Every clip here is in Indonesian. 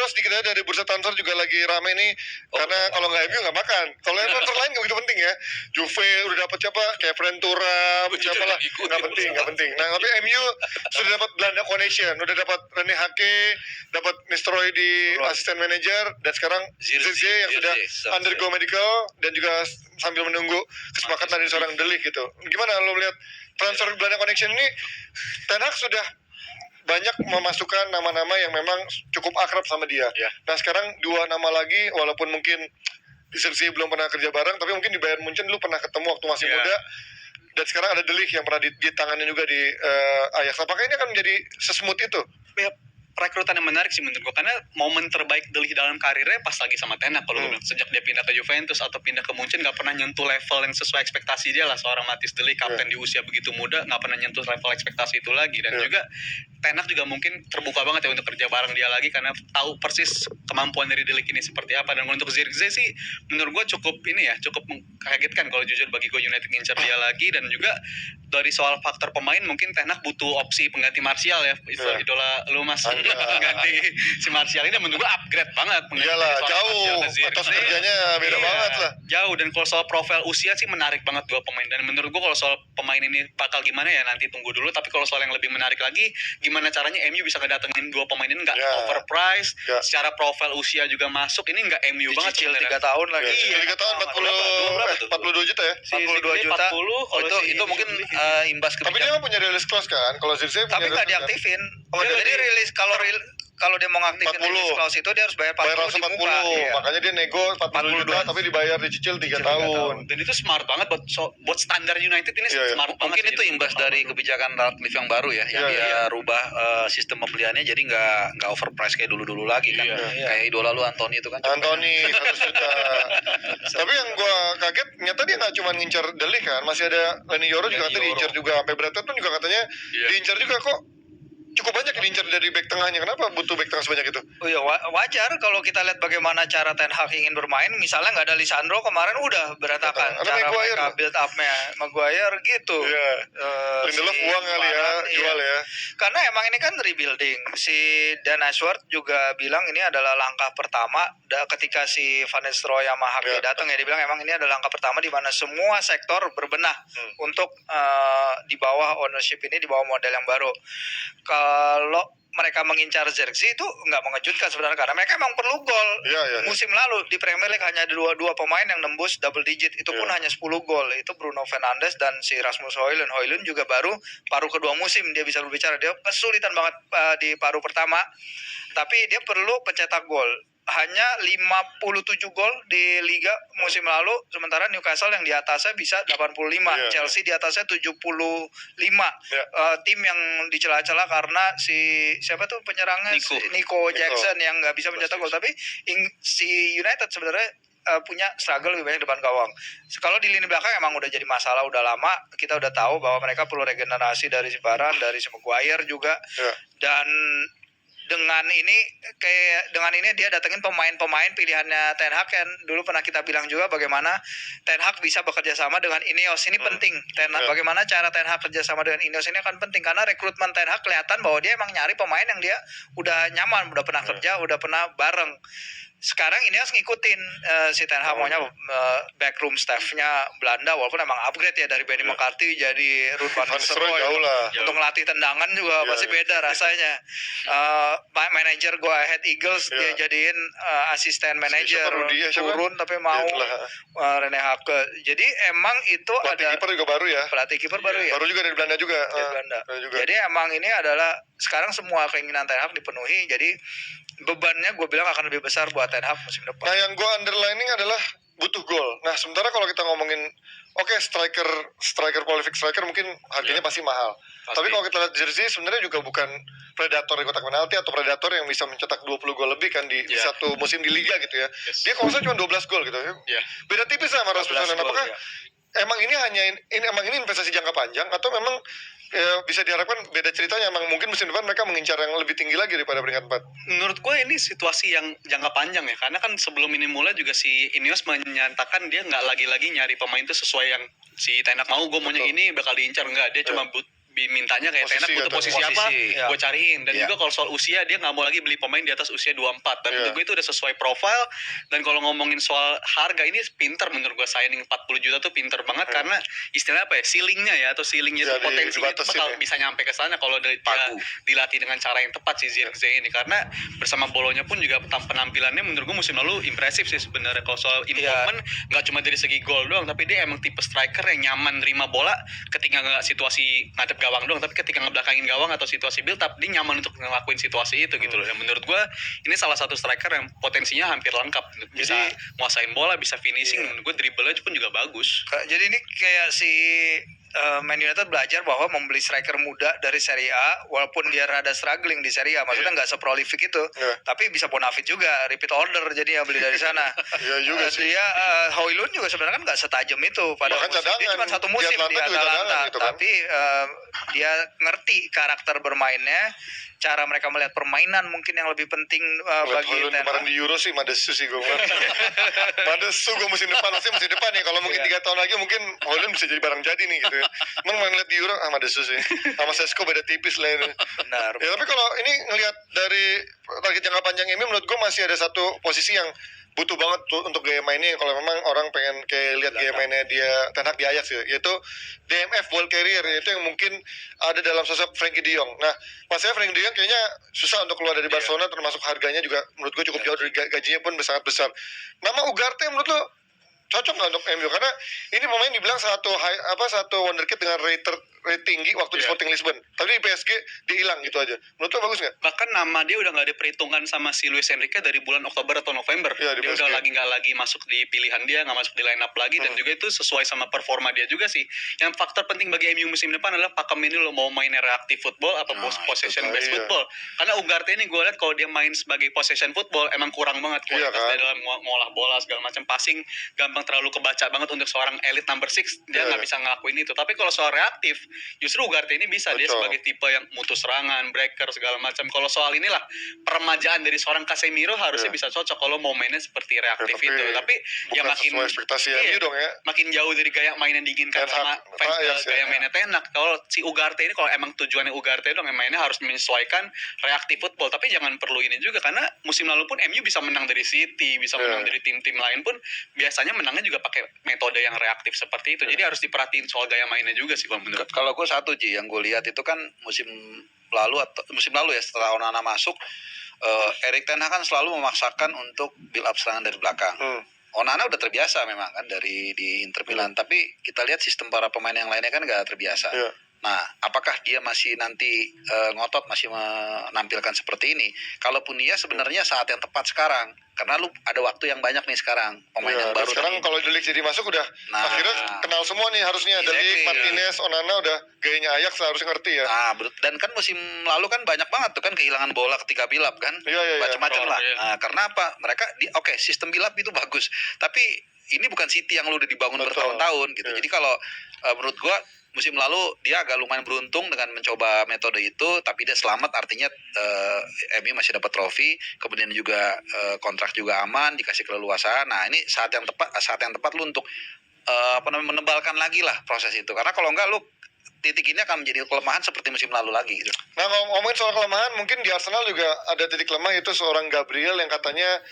ngobrol sedikit aja dari bursa transfer juga lagi rame nih. Karena kalau nggak MU nggak makan. Kalau yang transfer lain nggak begitu penting ya. Juve udah dapat siapa? Kayak Ventura, siapa lah? Nggak penting. Nah tapi MU sudah dapat Belanda Connection, udah dapat Rene Hake, dapat Nistelrooy di asisten manajer, dan sekarang Zirkzee yang sudah undergo medical dan juga sambil menunggu kesepakatan dari seorang De Ligt gitu. Gimana lo melihat transfer Belanda Connection ini? Ten Hag sudah banyak memasukkan nama-nama yang memang cukup akrab sama dia. Nah sekarang 2 nama lagi, walaupun mungkin Zirkzee belum pernah kerja bareng, tapi mungkin di Bayern Munchen dulu pernah ketemu waktu masih muda. Dan sekarang ada De Ligt yang pernah ditanganin juga di Ajax. Apakah ini akan menjadi sesmooth itu? Ya, rekrutan yang menarik sih menurut gue, karena momen terbaik De Ligt dalam karirnya pas lagi sama Ten Hag. Kalau gue bilang sejak dia pindah ke Juventus atau pindah ke Munchen nggak pernah nyentuh level yang sesuai ekspektasi dia lah. Seorang Mathis De Ligt, kapten di usia begitu muda, nggak pernah nyentuh level ekspektasi itu lagi. Dan juga Ten Hag juga mungkin terbuka banget ya untuk kerja bareng dia lagi, karena tahu persis kemampuan dari De Ligt ini seperti apa. Dan untuk Zirkzee sih menurut gue cukup mengkagetkan kalau jujur bagi gue United ngincer dia lagi. Dan juga dari soal faktor pemain, mungkin Ten Hag butuh opsi pengganti Martial ya, idola lu Mas. Ganti si Martial ini menurut gue upgrade banget. Iyalah, jauh atas kerjanya beda banget lah. Jauh. Dan kalau soal profil usia sih menarik banget 2 pemain. Dan menurut gue kalau soal pemain ini bakal gimana ya nanti tunggu dulu. Tapi kalau soal yang lebih menarik lagi, gimana caranya MU bisa ngedatengin 2 pemain ini nggak overpriced, secara profil usia juga masuk. Ini nggak MU banget. Cicil 3 tahun lagi. 3 tahun 42 juta ya? 42 juta. Itu mungkin imbas kebijakan. Tapi dia emang punya release clause kan? Kalau Zirkzee tapi nggak diaktifin. Jadi rilis kalau dia mau ngaktifin release clause itu dia harus bayar 40 di muka. Makanya dia nego 40 juta tapi dibayar dicicil 3 tahun. Dan itu smart banget buat standar United ini smart banget. Mungkin itu imbas dari kebijakan Ratcliffe yang baru ya, yang dia rubah sistem pembeliannya jadi nggak overprice kayak dulu lagi kan. Kayak idola lu Anthony itu kan. Anthony 100 juta. Tapi yang gua kaget nyata dia nggak cuma ngincar De Ligt kan, masih ada Leny Yoro juga katanya diincar juga, sampai Brighton pun juga katanya diincar juga. Kok cukup banyak yang diincar dari back tengahnya, kenapa butuh back tengah sebanyak itu? Oh iya, wajar kalau kita lihat bagaimana cara Ten Hag ingin bermain. Misalnya nggak ada Lisandro kemarin udah berantakan cara mereka build up-nya. Maguire gitu. Lindelof buang kali ya, jual ya. Karena emang ini kan rebuilding. Si Dan Ashworth juga bilang ini adalah langkah pertama ketika si Van Nistelrooy sama Hake datang ya. Dia bilang emang ini adalah langkah pertama di mana semua sektor berbenah untuk di bawah ownership ini, di bawah model yang baru. Kalau mereka mengincar Zirkzee itu nggak mengejutkan sebenarnya, karena mereka memang perlu gol. Musim lalu di Premier League hanya ada dua pemain yang nembus double digit, itu pun hanya 10 gol. Itu Bruno Fernandes dan si Rasmus Højlund. Højlund juga baru paruh kedua musim dia bisa berbicara. Dia kesulitan banget di paruh pertama, tapi dia perlu pencetak gol. Hanya 57 gol di Liga musim lalu, sementara Newcastle yang di atasnya bisa 85, Chelsea di atasnya 75. Tim yang dicela-cela karena siapa tuh penyerangnya Nico Jackson yang nggak bisa mencetak gol. Tapi si United sebenarnya punya struggle lebih banyak depan gawang. Kalau di lini belakang emang udah jadi masalah udah lama. Kita udah tahu bahwa mereka perlu regenerasi dari si Varane, dari si Maguire juga. Dan dengan ini dia datengin pemain-pemain pilihannya Ten Hag kan. Dulu pernah kita bilang juga bagaimana Ten Hag bisa bekerja sama dengan Ineos. Ini penting. Bagaimana cara Ten Hag kerja sama dengan Ineos ini akan penting, karena rekrutmen Ten Hag kelihatan bahwa dia emang nyari pemain yang dia udah nyaman, udah pernah kerja, udah pernah bareng. Sekarang Ineos ngikutin si Ten Hag maunya backroom staff-nya Belanda, walaupun emang upgrade ya dari Benny McCarthy jadi Ruud van Nistelrooy. Untuk ngelatih tendangan juga pasti beda rasanya. Manajer Go Ahead Eagles dia jadiin asisten manajer, turun tapi mau Rene Hake. Jadi emang itu pelatih kiper juga baru ya. Pelatih kiper baru ya. Baru juga dari Belanda juga. Jadi emang ini adalah sekarang semua keinginan Ten Hag dipenuhi. Jadi bebannya gue bilang akan lebih besar buat Ten Hag musim depan. Nah yang gue underlining adalah butuh gol. Nah sementara kalau kita ngomongin striker prolific striker mungkin harganya pasti mahal. Tapi kalau kita lihat Zirkzee sebenarnya juga bukan predator di kotak penalti atau predator yang bisa mencetak 20 gol lebih kan di satu musim di liga gitu ya. Dia kalau saya cuma 12 gol gitu. Beda tipis sama Rasmus Højlund. Apakah emang ini investasi jangka panjang atau memang bisa diharapkan beda ceritanya, emang mungkin musim depan mereka mengincar yang lebih tinggi lagi daripada peringkat 4? Menurut gue ini situasi yang jangka panjang ya, karena kan sebelum ini mulai juga si Ineos menyatakan dia nggak lagi nyari pemain itu sesuai yang si Ten Hag mau. Gue maunya ini bakal diincar, enggak, dia cuma mintanya kayak Posisi Tenak butuh katanya. posisi apa, Posisi, gue cariin. Dan Iya. juga kalau soal usia dia nggak mau lagi beli pemain di atas usia 24. Dan Iya. menurut gue itu udah sesuai profil. Dan kalau ngomongin soal harga ini pinter menurut gue, signing 40 juta tuh pinter banget karena istilahnya apa ya, ceilingnya ya atau ceilingnya Iya, itu potensinya itu dibatasin bakal ya. bisa nyampe ke sana kalau dia Pagu. dilatih dengan cara yang tepat si Zirkzee ini. Karena bersama Bolonya pun juga penampilannya menurut gue musim lalu impresif sih sebenarnya. Kalau soal involvement nggak cuma dari segi gol doang, tapi dia emang tipe striker yang nyaman nerima bola ketika nggak situasi ngadep gawang doang, tapi ketika ngebelakangin gawang atau situasi build up dia nyaman untuk ngelakuin situasi itu gitu loh. Dan menurut gue ini salah satu striker yang potensinya hampir lengkap, bisa nguasain bola, bisa finishing, menurut gue dribble-nya pun juga bagus. Jadi ini kayak si Man United belajar bahwa membeli striker muda dari Serie A walaupun dia rada struggling di Serie A, maksudnya nggak seprolific itu, tapi bisa bonafit juga, repeat order jadi ya beli dari sana. Iya juga sih. Dia Højlund juga sebenarnya kan nggak setajam itu pada Bahkan musim. Dia cadangan. cuma satu Di musim Atlanta di juga cadangan Atalanta, gitu kan. tapi dia ngerti karakter bermainnya, cara mereka melihat permainan mungkin yang lebih penting bagi Højlund Ten kemarin Hag. di Euro sih Madesu sih gue. Madesu gue musim depan, maksudnya musim depan nih. Kalau mungkin 3 tahun lagi mungkin Højlund bisa jadi barang jadi nih gitu. Emang main lihat di Euro Madesu sih. Sama Sesko beda tipis lah ini. Benar. Ya tapi kalau ini ngelihat dari target jangka panjang ini menurut gue masih ada satu posisi yang butuh banget tuh untuk gaya mainnya. Kalau memang orang pengen kayak lihat gaya mainnya dia Ten Hag di Ajax ya, yaitu DMF ball carrier, yaitu yang mungkin ada dalam sosok Frenkie de Jong. Nah, pasnya Frenkie de Jong kayaknya susah untuk keluar dari Barcelona, termasuk harganya juga menurut gue cukup jauh dari gajinya pun sangat besar. Nama Ugarte menurut lo cocok nggak untuk MU? Karena ini pemain dibilang satu wonderkid dengan rate tinggi waktu di Sporting Lisbon, tapi di PSG dia hilang gitu aja. Menurut lo bagus nggak? Bahkan nama dia udah nggak diperhitungkan sama si Luis Enrique dari bulan Oktober atau November. Iya, di Dia PSG. udah nggak lagi masuk di pilihan dia, nggak masuk di line up lagi, dan juga itu sesuai sama performa dia juga sih. Yang faktor penting bagi MU musim depan adalah pakem ini lo mau mainnya reactive football atau possession based iya. football. Karena Ugarte ini gue lihat kalau dia main sebagai possession football emang kurang banget kualitas Iya kan? dia dalam ngolah bola segala macam, passing gampang terlalu kebaca banget untuk seorang elite number 6, dia nggak bisa ngelakuin itu. Tapi kalau soal reaktif, justru Ugarte ini bisa. Dia Betul. sebagai tipe yang mutus serangan, breaker segala macam. Kalau soal inilah peremajaan dari seorang Casemiro harusnya bisa cocok kalau mau mainnya seperti reaktif tapi itu. Tapi ya bukan makin sesuai ekspektasi MU dong ya. makin jauh dari gaya main yang diinginkan Ten Hag, sama fans Ajax ya. gaya mainnya Ten Hag. Kalau si Ugarte ini, kalau emang tujuannya Ugarte dong, mainnya harus menyesuaikan reaktif football. Tapi jangan perlu ini juga, karena musim lalu pun MU bisa menang dari City, bisa menang dari tim-tim lain pun biasanya menangnya juga pakai metode yang reaktif seperti itu. Jadi harus diperhatiin soal gaya mainnya juga sih kalau menurut. Kalau gue satu Ji, yang gue lihat itu kan musim lalu ya setelah Onana masuk, Erik Ten Hag kan selalu memaksakan untuk build up serangan dari belakang. Onana udah terbiasa memang kan dari di Inter Milan, tapi kita lihat sistem para pemain yang lainnya kan gak terbiasa. Iya. Nah, apakah dia masih nanti ngotot masih menampilkan seperti ini? Kalaupun iya, sebenarnya saat yang tepat sekarang, karena lu ada waktu yang banyak nih sekarang, pemain yang baru. Sekarang kalau De Ligt jadi masuk udah akhirnya kenal semua nih harusnya. De Ligt, Martinez, Onana udah gayanya Ajax harusnya ngerti ya. Nah, dan kan musim lalu kan banyak banget tuh kan kehilangan bola ketika bilap kan, Iya. macam-macam lah. Iya. Nah, karena apa? Mereka sistem bilap itu bagus, tapi ini bukan City yang lu udah dibangun bertahun-tahun gitu. Iya. Jadi kalau menurut gua musim lalu dia agak lumayan beruntung dengan mencoba metode itu, tapi dia selamat, artinya MU masih dapat trofi, kemudian juga kontrak juga aman, dikasih keleluasaan. Nah, ini saat yang tepat lu untuk menebalkan lagi lah proses itu. Karena kalau enggak lu titik ini akan menjadi kelemahan seperti musim lalu lagi gitu. Nah, ngomongin soal kelemahan, mungkin di Arsenal juga ada titik lemah, yaitu seorang Gabriel yang katanya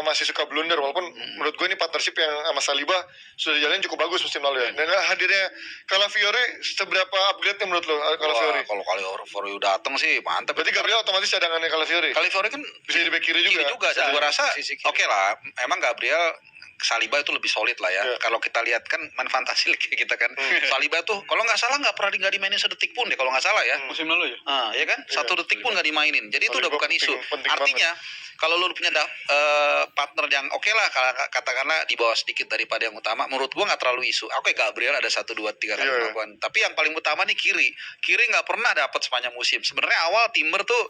masih suka blunder, walaupun menurut gue ini partnership yang sama Saliba sudah jalan cukup bagus musim lalu ya. Dan hadirnya Calafiori, seberapa upgrade menurut lo Calafiori? Kalau Calafiori datang sih mantap. Berarti Gabriel otomatis cadangannya Calafiori? Calafiori kan Bisa di bek kiri juga. Dan gue rasa Sisi kiri. oke lah, emang Gabriel Saliba itu lebih solid lah ya. Kalau kita lihat kan main fantasi kayak kita kan. Saliba tuh kalau nggak salah nggak dimainin sedetik pun deh kalau nggak salah ya. Musim lalu ya. Ya kan? Satu detik pun nggak dimainin. Jadi itu udah Saliba bukan isu. penting Artinya kalau lu punya partner yang oke lah, katakanlah di bawah sedikit daripada yang utama, menurut gua nggak terlalu isu. Oke, Gabriel ada 1, 2, 3 kali kemampuan. Tapi yang paling utama nih kiri nggak pernah dapat sepanjang musim. Sebenarnya awal Timber tuh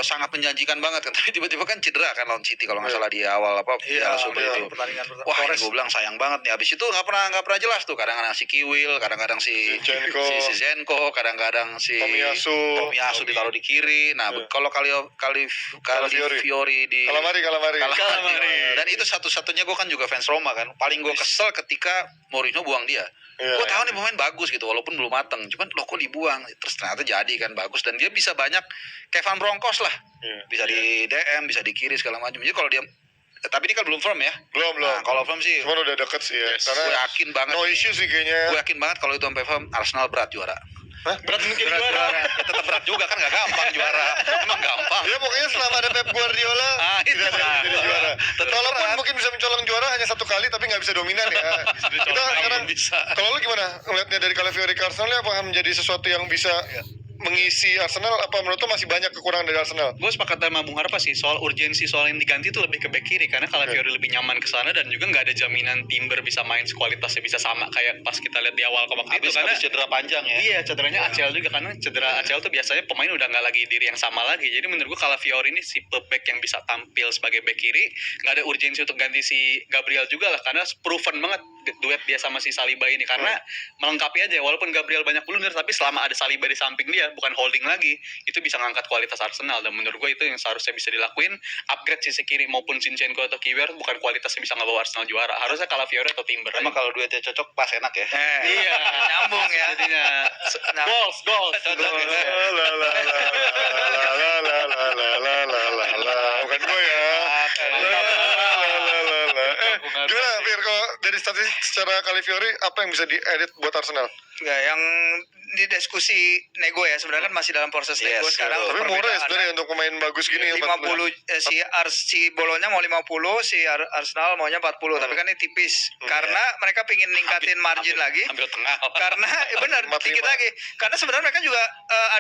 sangat menjanjikan banget kan, tapi tiba-tiba kan cedera kan lawan City kalau nggak salah di awal Piala Super itu. Pertandingan Wah, ini gue bilang sayang banget nih. Abis itu nggak pernah jelas tuh. Kadang-kadang si Kiwil, kadang-kadang si Zenko, kadang-kadang si Tomiyasu ditaruh di kiri. Nah, kalau Calafiori Calafiori di Calamari. Dan itu satu-satunya gue kan juga fans Roma kan. Paling gue kesel ketika Mourinho buang dia. Iya. Gue tahu nih pemain bagus gitu walaupun belum mateng. Cuman lo kok dibuang? Terus ternyata jadi kan bagus dan dia bisa banyak kayak Van Bronckhorst lah. Iya. Bisa di DM, bisa di kiri segala macam. Jadi kalau dia tapi ini kan belum firm ya. Belum. Nah, kalau firm sih Cuman udah deket sih ya. Karena gue yakin banget. no nih. issue sih kayaknya. Gue yakin banget kalau itu sampai firm Arsenal berat juara. Berat mungkin Berat juara. Ya, tetap berat juga kan nggak gampang juara. Emang gampang. Ya pokoknya selama ada Pep Guardiola itu tidak ada yang jadi juara. Tetap Walaupun berat. mungkin bisa mencolong juara hanya satu kali tapi nggak bisa dominan ya. Kita sekarang bisa. kalau lu gimana ngelihatnya dari Calafiori ke Arsenal ini apakah menjadi sesuatu yang bisa mengisi Arsenal apa menurut lu masih banyak kekurangan dari Arsenal? Gue sepakat sama Bung Harpa sih soal urgensi soal yang diganti itu lebih ke back kiri karena Calafiori lebih nyaman ke sana dan juga nggak ada jaminan Timber bisa main sekualitasnya bisa sama kayak pas kita lihat di awal ke waktu itu karena cedera panjang ya. iya cederanya ACL juga karena cedera ACL tuh biasanya pemain udah nggak lagi diri yang sama lagi jadi menurut gue Calafiori ini si back yang bisa tampil sebagai back kiri nggak ada urgensi untuk ganti si Gabriel juga lah karena proven banget duet dia sama si Saliba ini karena melengkapi aja walaupun Gabriel banyak blunder tapi selama ada Saliba di samping dia bukan holding lagi itu bisa ngangkat kualitas Arsenal dan menurut gue itu yang seharusnya bisa dilakuin upgrade sisi kiri maupun Zinchenko atau Kiwior bukan kualitasnya bisa ngebawa Arsenal juara harusnya Calafiori atau Timber Emang kalau duetnya cocok pas enak ya. iya Nyambung ya. jadinya Nah, goals Bukan gue ya. Gimana Fir kalau dari statistik secara Calafiori apa yang bisa diedit buat Arsenal? Enggak, yang didiskusi nego ya sebenarnya kan masih dalam proses nego sekarang. Tapi murah ya perbedaan sebenarnya untuk pemain bagus gini 50 si Bolonya mau 50 si Arsenal maunya 40 tapi kan ini tipis karena mereka pingin ningkatin margin lagi Ambil tengah. karena benar 45. dikit lagi karena sebenarnya mereka juga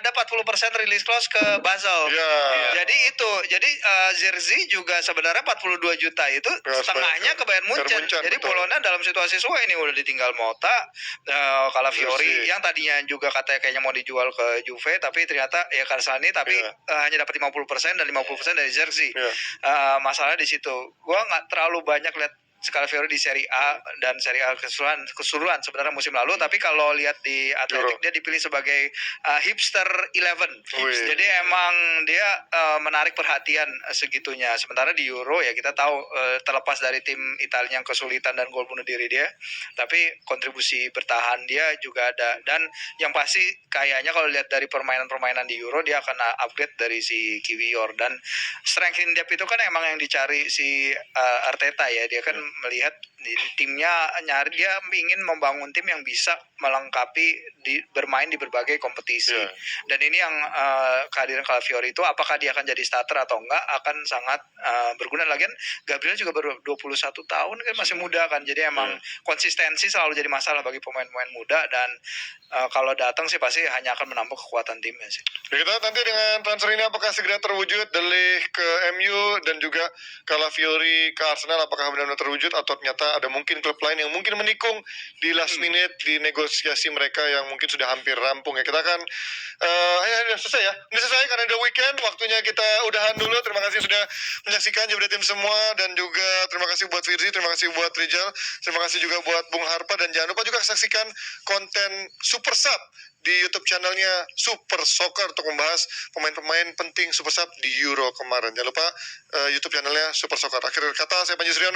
ada 40% release clause ke Basel. Iya. Jadi Zirkzee juga sebenarnya 42 juta itu Ya, setengahnya ke Bayern Munchen. Jadi betul. Bologna dalam situasi suwe ini udah ditinggal Mota, Calafiori Zirkzee. yang tadinya juga katanya kayaknya mau dijual ke Juve tapi ternyata ya Karsani tapi Iya. hanya dapat 50% dan 50% dari Zirkzee. Iya. Masalah di situ. Gua nggak terlalu banyak lihat Calafiori di Serie A dan Serie A keseluruhan sebenarnya musim lalu tapi kalau lihat di Atletik Euro. dia dipilih sebagai hipster 11. Wih. Jadi emang dia menarik perhatian segitunya. Sementara di Euro ya kita tahu terlepas dari tim Italia yang kesulitan dan gol bunuh diri dia, tapi kontribusi bertahan dia juga ada dan yang pasti kayaknya kalau lihat dari permainan-permainan di Euro dia akan upgrade dari si Kiwior dan strength in depth itu kan emang yang dicari si Arteta ya. Dia kan melihat di timnya nyari dia ingin membangun tim yang bisa melengkapi bermain di berbagai kompetisi. Iya. Dan ini yang kehadiran Calafiori itu apakah dia akan jadi starter atau enggak akan sangat berguna lagi kan Gabriel juga baru 21 tahun kan masih muda kan. Jadi emang konsistensi selalu jadi masalah bagi pemain-pemain muda dan kalau datang sih pasti hanya akan menambah kekuatan timnya sih. Ya, kita nanti dengan transfer ini apakah segera terwujud De Ligt ke MU dan juga Calafiori ke Arsenal apakah benar-benar terwujud atau ternyata ada mungkin klub lain yang mungkin menikung di last minute di negosiasi mereka yang mungkin sudah hampir rampung ya. Kita akan udah selesai ya. Ini selesai karena udah weekend, waktunya kita udahan dulu. Terima kasih sudah menyaksikan Jebret Tim semua dan juga terima kasih buat Firzi, terima kasih buat Rijal, terima kasih juga buat Bung Harpa dan jangan lupa juga saksikan konten Super Sub di YouTube channelnya Super Soccer untuk membahas pemain-pemain penting Super Sub di Euro kemarin. Jangan lupa YouTube channelnya Super Soccer. Akhir kata saya Panji Suryono.